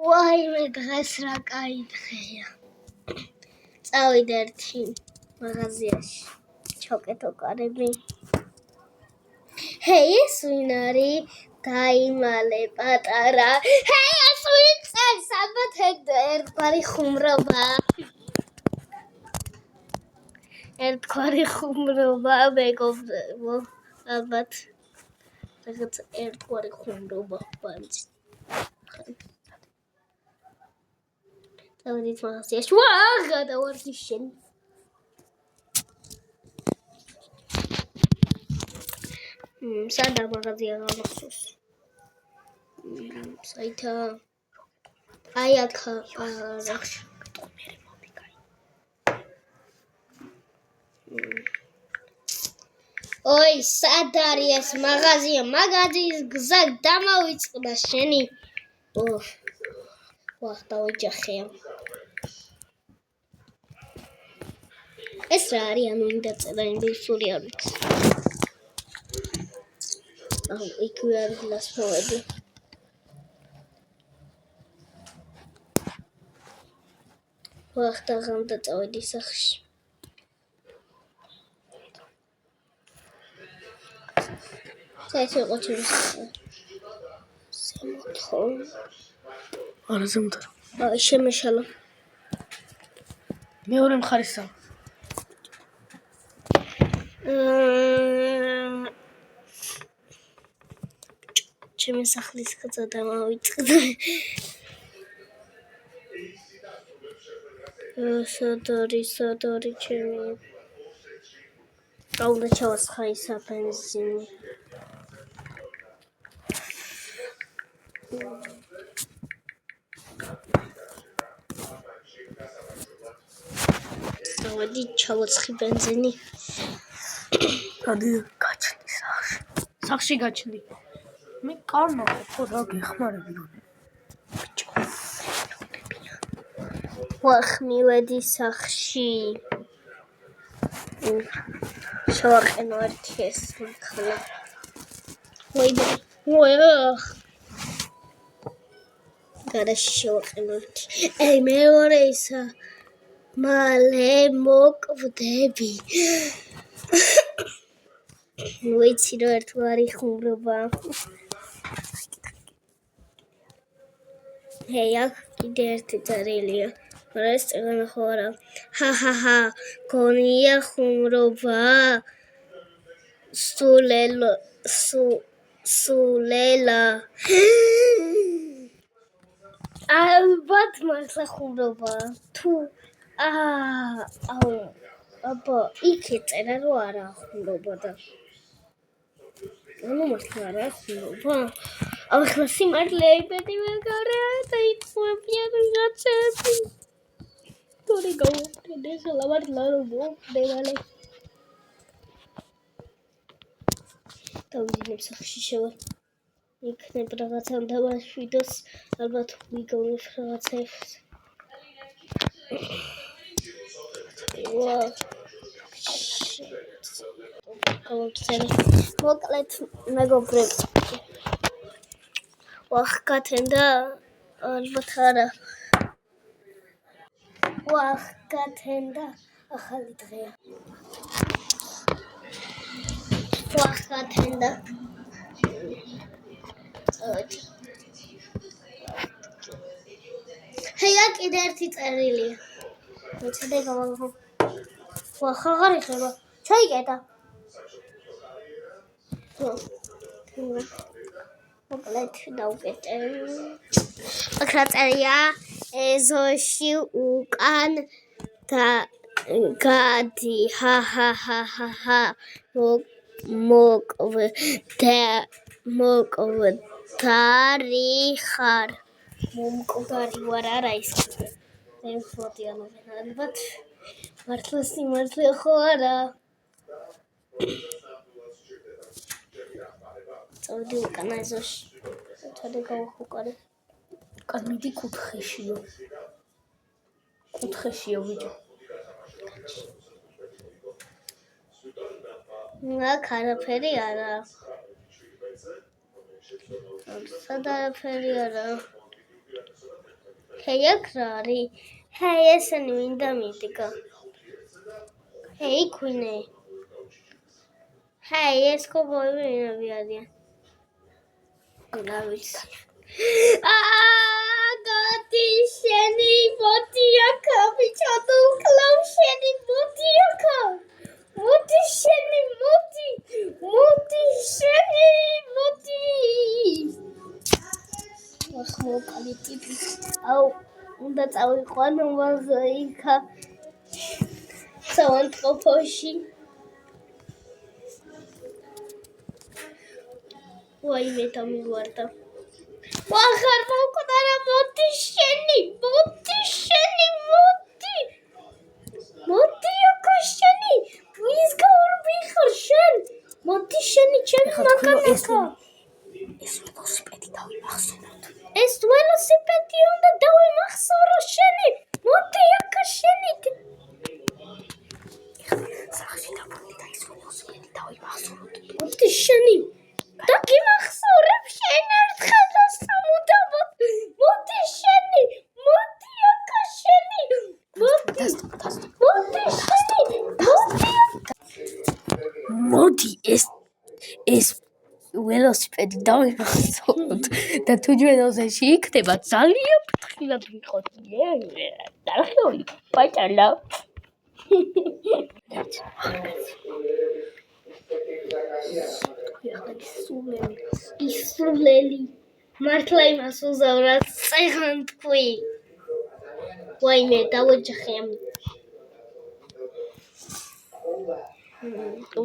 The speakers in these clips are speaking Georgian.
ვაიმე დღეს რა კაი დღეა. წავიდე ერთი მაღაზიაში. ჩოკეტო კარები. ჰეი, ეს ვინ არის? დაიმალე პატარა. ჰეი, ეს ვინ წერს? ალბათ ერთგვარი ხუმრობა. ერთგვარი ხუმრობა მეგობრებო. ალბათ რაღაც ერთგვარი ხუმრობა ბანძი. დავიდეთ მაღაზიაში. ვაა, გადავარდი შენ. სადა მაღაზია გამახსოვს. საითა აი აქ სახში მერე მომიგაი. ოი, სად არის ეს მაღაზია? მაღაზიის გზა დამავიწყდა შენი. ვახ, დავიჯახე. ეს რა არის? ანუ ინდა წერა ინგლისური არ ვიცი. აუ, იქვე არის ლასმოვები. ვახ, დაღამდა წავედი სახში. საერთოდ იყო ჩემი სახე. ზემოთხო. არა ზემოთ. აი, შემეშალა. მეორე მხარესა. ჩემი სახლის გზა დამავიწყდა. სად არის ჩემი? რა უნდა ჩავასხა ისა ბენზინი? დავედი ჩავასხი ბენზინი. დადი გაჩნდი სახში. სახში გაჩნდი. მე კარნო ხო რა გეხმარები რომ ბიჭო. ვახ, მივედი სახში. შევაყენო ერთი ეს ხლა. ვაი. გარაში შევაყენო ერთი. ეი, მეორე ისა. მალე მოკვდები. ვიცი რომ ერთგვარი ხუმრობა. ჰეი, აქ კიდე ერთი წერილია. მაგრამ ეს წეგანა ხო არა. ჰაჰაჰა, გონია ხუმრობა. სულელა. ალბათ მართლა ხუმრობა. თუ აუ, აბა, იქ წერა რომ არა ხუმრობა და. ანუ მართლა არა ხუმრობა. ახლა სიმართლე იბედი მეგობრე და იწვევიან რაღაცები. თორე გავუყრე ხლა მართლა რომ მოუყრე მალე. დავიძინებ სახში შევა. იქნებ რაღაცა უნდა ვაშვიდოს. ალბათ ვიგონებ რაღაცებს. მოკლედ მეგობრებო. ვახ, გათენდა? ალბათ არა. ვახ, გათენდა? ახალი დღეა. ვახ, გათენდა? ჰეი, აქ კიდე ერთი წერილია. მეცადე გავაგო. ვახ, აღარ იხება. ჩაიკეტა. მოკლედ დავუკეტე. აქ რა წერია? ეზოში უკან და გადი. ჰაჰაჰაჰა. მოკვდარი ხარ. მომკვდარი ვარ არა ის. ემფლოდიანობენ ალბათ. მართლა სიმართლე ხო არა? წავედი უკან ეზოში. თორე გავახუკარე. კადმიდი კუთხეშიო. კუთხეშიო ბიჭო. აქ არაფერი არა. სად არაფერი არა. ჰეი აქ რა არის? ჰეი ესენი მინდა მიდგა. ჰეი ქვინე. ჰეი ეს კობოები ვინები არიან? რა ვიცი. გადი შენი მოდი აქა ბიჭო კლავ შენი მოდი აქა. მოდი შენი მოდი. მოდი შენი მოდი. ახმოკალი ტიპი. აუ უნდა წავიყვანო იქა. საავადმყოფოში. ვაიმე დამივარდა. ვახარ მოკდა რა მოდი შენი მოდი. მოდი აქ შენი. ვის გაურბიხარ შენ? მოდი შენი ჩემი მაგალაკა. ეს ველოსიპედი დავიმახსოვროთ. ეს ველოსიპედი უნდა დავიმახსოვრო შენი. მოდი აქ შენი. სახში დაბრუნდი და ეს ველოსიპედი დავიმახსოვროთ. მოდი შენი. და გიმახსოვრებ შენ ერთხელ და სამუდამოდ. მოდი შენი. მოდი აქ შენი. მოდი შენი. მოდი ეს ველოსიპედი დავიმახსოვროთ და თუ ჯვენოზე იქნება ძალიან ფრთხილად ვიყოთ. დარხეული პაჭალა. ისულელი მართლა იმას უზავრად წეღან თქვი. ვაიმე დავოჯახე ამ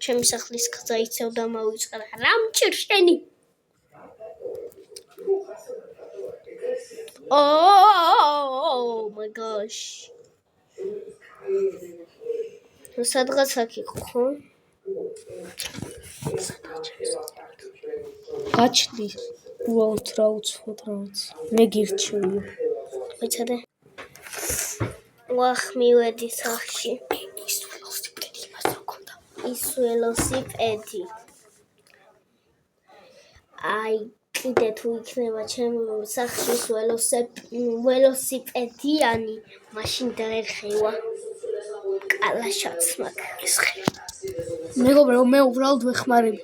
ჩემი სახლის გზა იცევ და მოვიწყდა. რა მჭირ შენი? Oh my gosh. სადღაც აქ იყო, ხო? გაჩნდი უაუთ რა უცხოვთ რაღაც. მე გირჩევი. ვიცადე. ვახ მივედი სახში. ის ველოსიპედი. აი კიდე თუ იქნება ჩემი სახში ველოსიპედიანი, მაშინ დაერხევა. კალაშაც მაგას ხე. მეგობრო მე უბრალოდ ვეხმარები.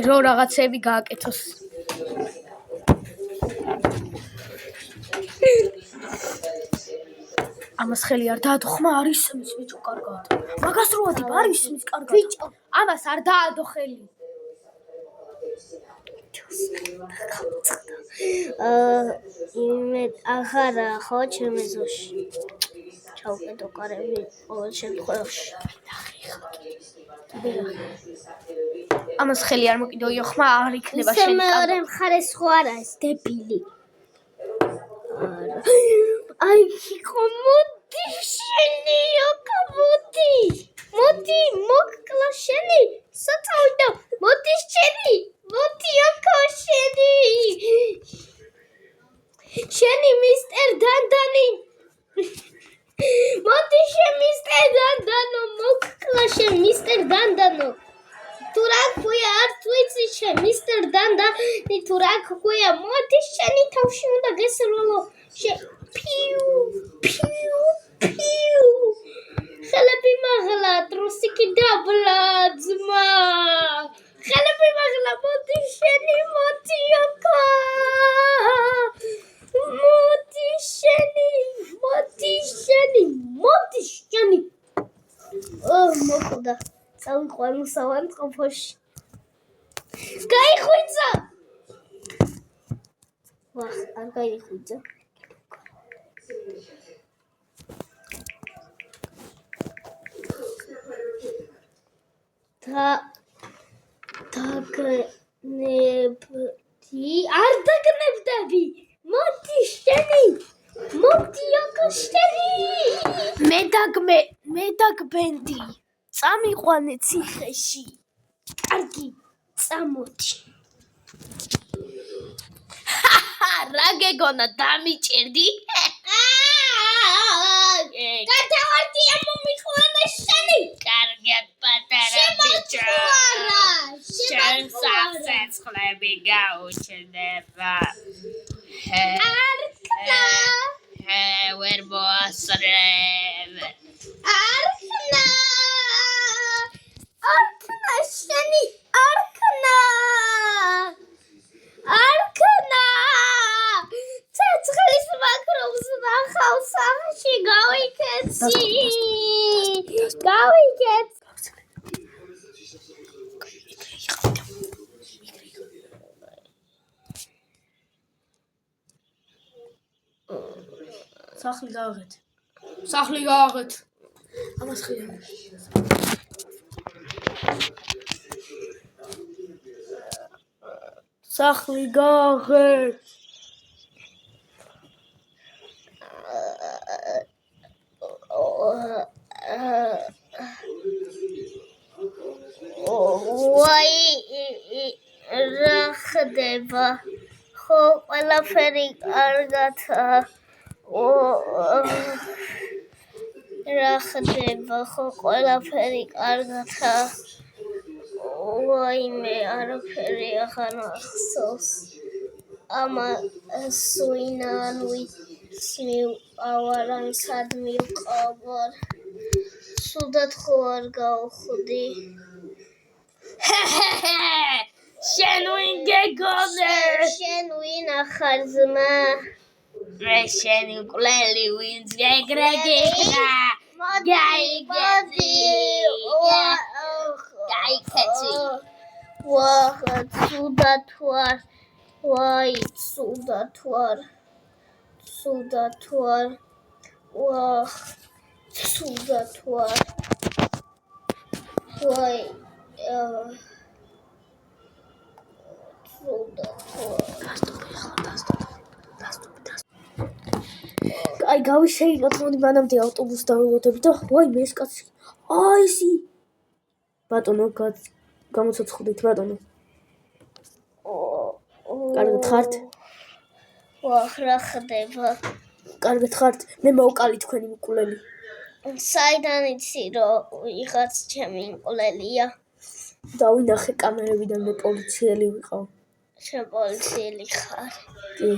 რო რაღაცები გააკეთოს. ამას ხელი არ დაადო ხმა არის მის ბიჭო კარგად. მაგას რო ადებ არის მის კარგად. ბიჭო, ამას არ დაადო ხელი. იმე აღარა ხო ჩემი ზოში. ჩავკეტო კარები ყოველ შემთხვევაში. ამას ხელი არ მოკიდოიო ხმა არ იქნება შენი. ისე მეორე მხარეს ხო არა ეს დებილი. აი ხო მოდი შენი ოკა მოდი. მოდი მოკლა შენი. საწავდა მოდი შენი. მოდი ოკა შენი. შენი მისტერ დანდანი. მოდი შენ მისტერ დანდანო მოკლა შენ მისტერ დანდანო. თუ რა ქვია არ ვიცი შენ მისტერ დანდანი თუ რა ქვია მოდი შენი თავში უნდა გესროლო. Piu, piu, piu. Ხელები მაღლა, ტრუსიკი დაბლა, ძმა. ხელები მაღლა, მოდი შენი, მოდი ოკა. მოდი შენი, მოდი შენი, მოდი შენი. მოკვდა. წავიყვანო საავადმყოფოში. გაიხვიძა. ვახ, არ გაიხვიძა. არ დაგნებდები. მოდი შენი. მოდი ოკა შენი. მე დაგბენდი. წამიყვანე ციხეში. კარგი, წამოდი. რა გეგონა დამიჭერდი? გადავარდია მომიყვანა შენი. კარგად პატარა ბიჭო. შენ სახსეცხლები გაუჩნდება. არქნა ვერ მოასწრებ არქნა არქნა შენი არქნა არქნა ცეცხლის მაკრობს ნახავ სახში გავიქეცი გავიქეცი სახლი გააღეთ ამას ხილი სახლი გააღეთ ვაი რა ხდება ხო ყველაფერი კარგათა რა ხდება ხო ყველაფერი კარგათა ვაიმე არაფერი აღარ ახსოვს ამას ვინან მივყავარ ან სად მივყავარ სუდად ხო არ გავხვდი შენ ვინ გეგონე შენ ვინ ახარ ძმა მე შენი მკვლელი ვინც გეგრეგეკრა გაიგეთი გაიქეცი ვაჰ ცუდად ვარ ვაი ცუდად ვარ ვაჰ ცუდად ვარ ვაი აი გავიშეინოთ მოდი მანამდე ავტობუსს დავიღოთ და ვაიმე ეს კაცი აი ისი ბატონო გამოცოცხლდით ბატონო კარგად ხართ ვაჰ რა ხდება კარგად ხართ მე მოვკალი თქვენი მკვლელი საიდან იცი რომ ვიღაც ჩემი მკვლელია დავინახე კამერებიდან მე პოლიციელი ვიყავ შენ პოლიციელი ხარ კი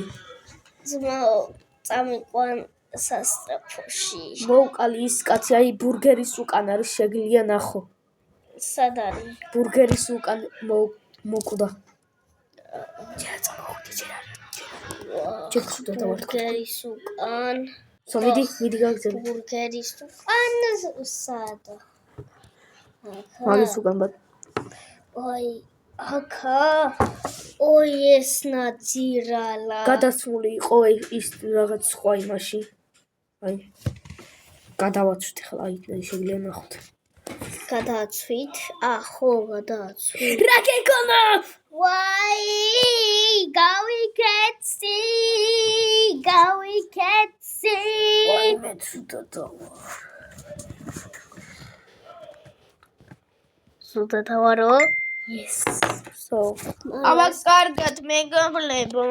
ძმაო წამიყვან სასწრაფოში მოვკალი ის კაცი აი ბურგერის უკან არის შეგიძლია ნახო სად არის ბურგერის უკან მოკვდა ბურგერის უკან მიდი გაგზავნე ბურგერის უკან სადა მაგის უკან ой აკა ой ეს ნაძირალა გადასმული იყო ის რაღაც სხვა იმაში აი გადავაცვით ახლა აი შეგიძლია ნახოთ გადააცვით ხო გადააცვით რა გეკონა ვაი გავიქეცი ვაიმე ცუდადა სულტათა ვარო yes ამას კარგად მე გავლებო